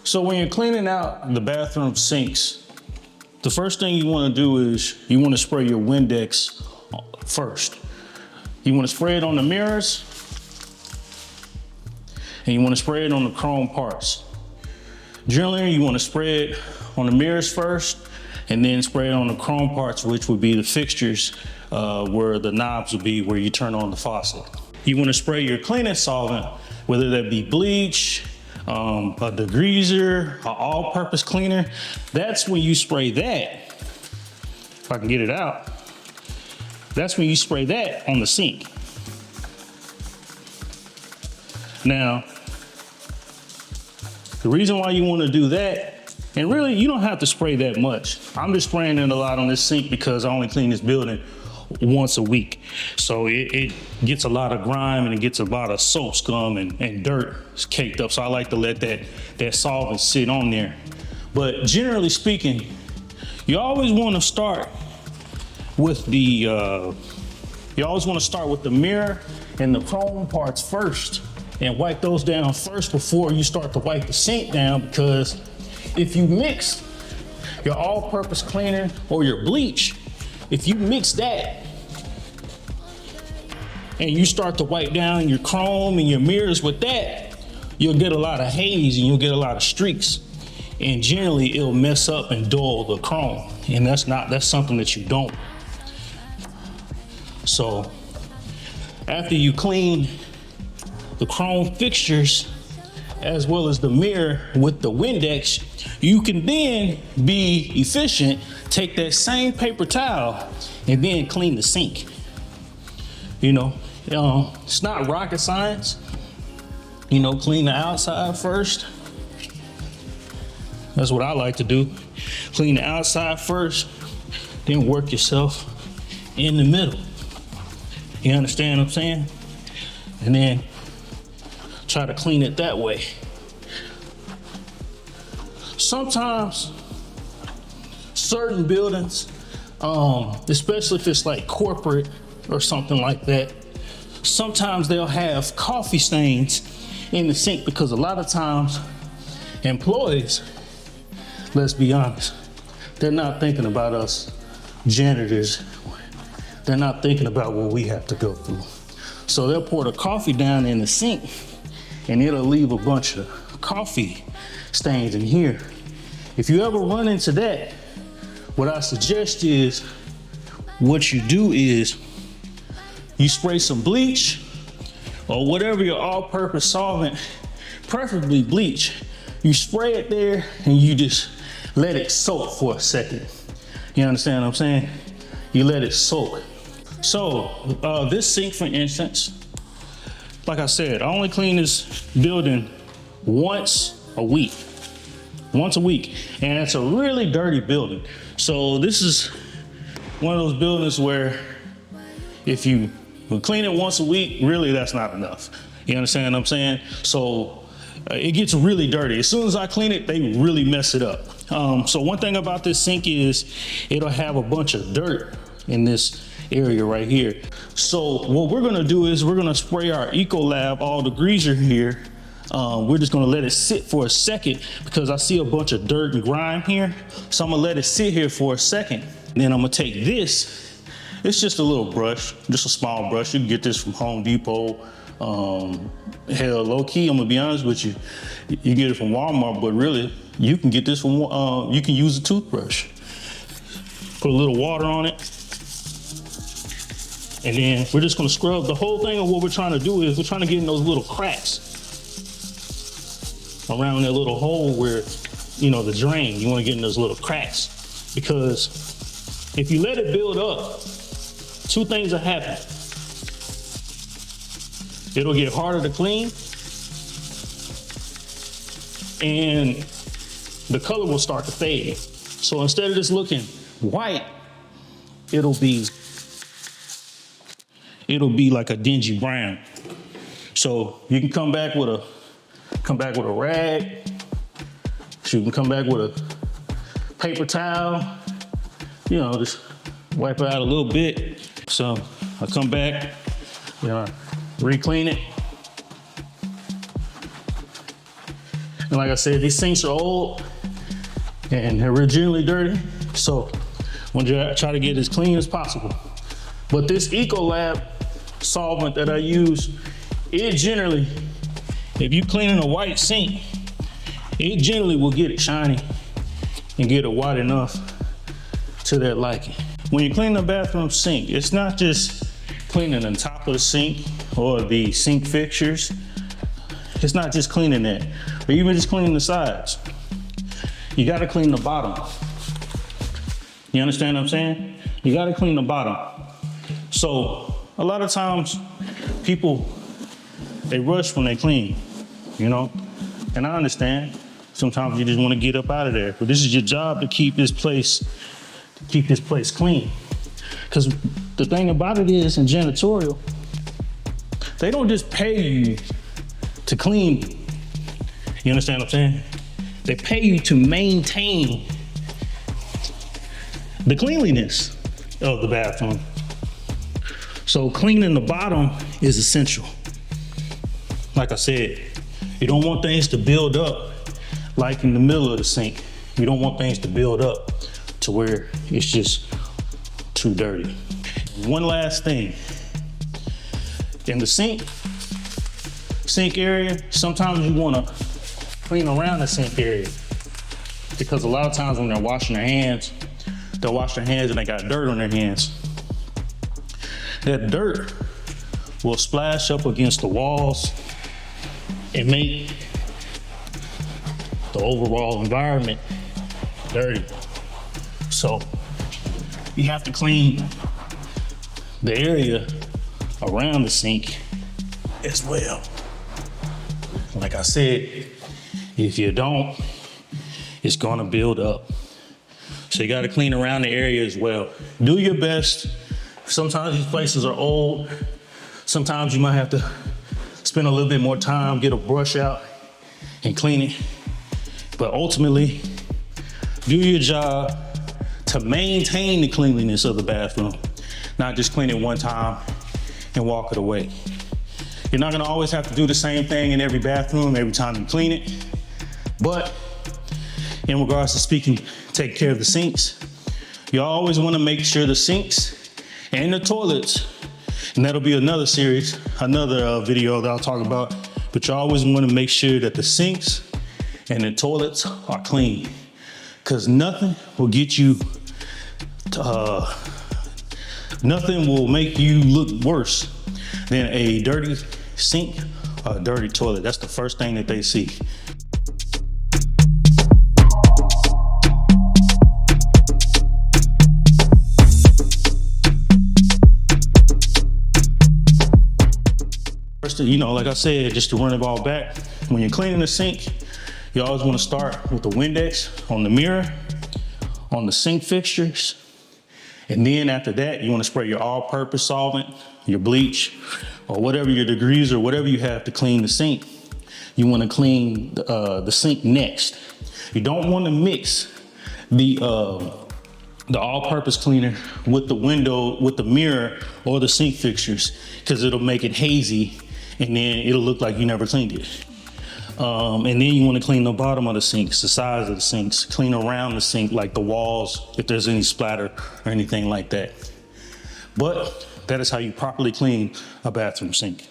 So when you're cleaning out the bathroom sinks, the first thing you want to do is you want to spray your Windex first. You want to spray it on the mirrors, and you want to spray it on the chrome parts. Generally, you want to spray it on the mirrors first, and then spray it on the chrome parts, which would be the fixtures where the knobs would be where you turn on the faucet. You want to spray your cleaning solvent, whether that be bleach, a degreaser, an all-purpose cleaner. That's when you spray that. If I can get it out. That's when you spray that on the sink. Now, the reason why you want to do that, and really you don't have to spray that much. I'm just spraying it a lot on this sink because I only clean this building once a week. So it gets a lot of grime and it gets a lot of soap, scum, and dirt caked up. So I like to let that solvent sit on there. But generally speaking, you always want to start with the mirror and the chrome parts first, and wipe those down first before you start to wipe the sink down, because if you mix your all-purpose cleaner or your bleach, if you mix that and you start to wipe down your chrome and your mirrors with that, you'll get a lot of haze and you'll get a lot of streaks. And generally it'll mess up and dull the chrome. And that's something that you don't. So after you clean the chrome fixtures as well as the mirror with the Windex, you can then be efficient, take that same paper towel and then clean the sink. You know, it's not rocket science. You know, clean the outside first. That's what I like to do. Clean the outside first, then work yourself in the middle. You understand what I'm saying? And then try to clean it that way. Sometimes certain buildings, especially if it's like corporate or something like that, sometimes they'll have coffee stains in the sink because a lot of times employees, let's be honest, they're not thinking about us janitors. They're not thinking about what we have to go through. So they'll pour the coffee down in the sink and it'll leave a bunch of coffee stains in here. If you ever run into that, what I suggest is what you do is you spray some bleach or whatever your all-purpose solvent, preferably bleach. You spray it there and you just let it soak for a second. You understand what I'm saying? You let it soak. So this sink, for instance, like I said, I only clean this building once a week. Once a week, and it's a really dirty building. So this is one of those buildings where if you clean it once a week, really that's not enough. You understand what I'm saying? So it gets really dirty. As soon as I clean it, they really mess it up. So one thing about this sink is it'll have a bunch of dirt in this area right here. So what we're gonna do is we're gonna spray our Ecolab all degreaser here. We're just gonna let it sit for a second because I see a bunch of dirt and grime here. So I'm gonna let it sit here for a second. And then I'm gonna take this. It's just a little brush, just a small brush. You can get this from Home Depot. Hell, low key, I'm gonna be honest with you. You get it from Walmart, but really, you can get this from, you can use a toothbrush. Put a little water on it. And then we're just gonna scrub the whole thing. And what we're trying to do is we're trying to get in those little cracks around that little hole where, you know, the drain. You want to get in those little cracks, because if you let it build up, two things will happen. It'll get harder to clean, and the color will start to fade. So instead of just looking white, it'll be like a dingy brown. So you can come back with a rag. You can come back with a paper towel. You know, just wipe it out a little bit. So I come back, you know, re-clean it. And like I said, these sinks are old and they're originally dirty. So when you try to get as clean as possible. But this Ecolab solvent that I use, it generally, if you cleaning a white sink, it generally will get it shiny and get it white enough to their liking. When you clean the bathroom sink, it's not just cleaning the top of the sink or the sink fixtures. It's not just cleaning that, or even just cleaning the sides. You gotta clean the bottom. You understand what I'm saying? You gotta clean the bottom. So a lot of times people, they rush when they clean, you know? And I understand. Sometimes you just wanna get up out of there, but this is your job to keep this place clean. Because the thing about it is, in janitorial, they don't just pay you to clean. You understand what I'm saying? They pay you to maintain the cleanliness of the bathroom. So cleaning the bottom is essential. Like I said, you don't want things to build up like in the middle of the sink. You don't want things to build up to where it's just too dirty. One last thing. In the sink area, sometimes you wanna clean around the sink area, because a lot of times when they're washing their hands, they'll wash their hands and they got dirt on their hands. That dirt will splash up against the walls and make the overall environment dirty. So you have to clean the area around the sink as well. Like I said, if you don't, it's gonna build up. So you gotta clean around the area as well. Do your best. Sometimes these places are old. Sometimes you might have to spend a little bit more time, get a brush out and clean it. But ultimately, do your job to maintain the cleanliness of the bathroom, not just clean it one time and walk it away. You're not gonna always have to do the same thing in every bathroom every time you clean it. But in regards to taking care of the sinks, you always wanna make sure the sinks and the toilets, and that'll be another series, another video that I'll talk about, but you always wanna make sure that the sinks and the toilets are clean, because nothing will get you, nothing will make you look worse than a dirty sink or a dirty toilet. That's the first thing that they see. First, you know, like I said, just to run it all back, when you're cleaning the sink, you always want to start with the Windex on the mirror, on the sink fixtures, and then after that, you want to spray your all-purpose solvent, your bleach, or whatever your degrees or whatever you have to clean the sink. You want to clean the sink next. You don't want to mix the all-purpose cleaner with the mirror or the sink fixtures, because it'll make it hazy and then it'll look like you never cleaned it. And then you want to clean the bottom of the sinks, the sides of the sinks, clean around the sink, like the walls, if there's any splatter or anything like that. But that is how you properly clean a bathroom sink.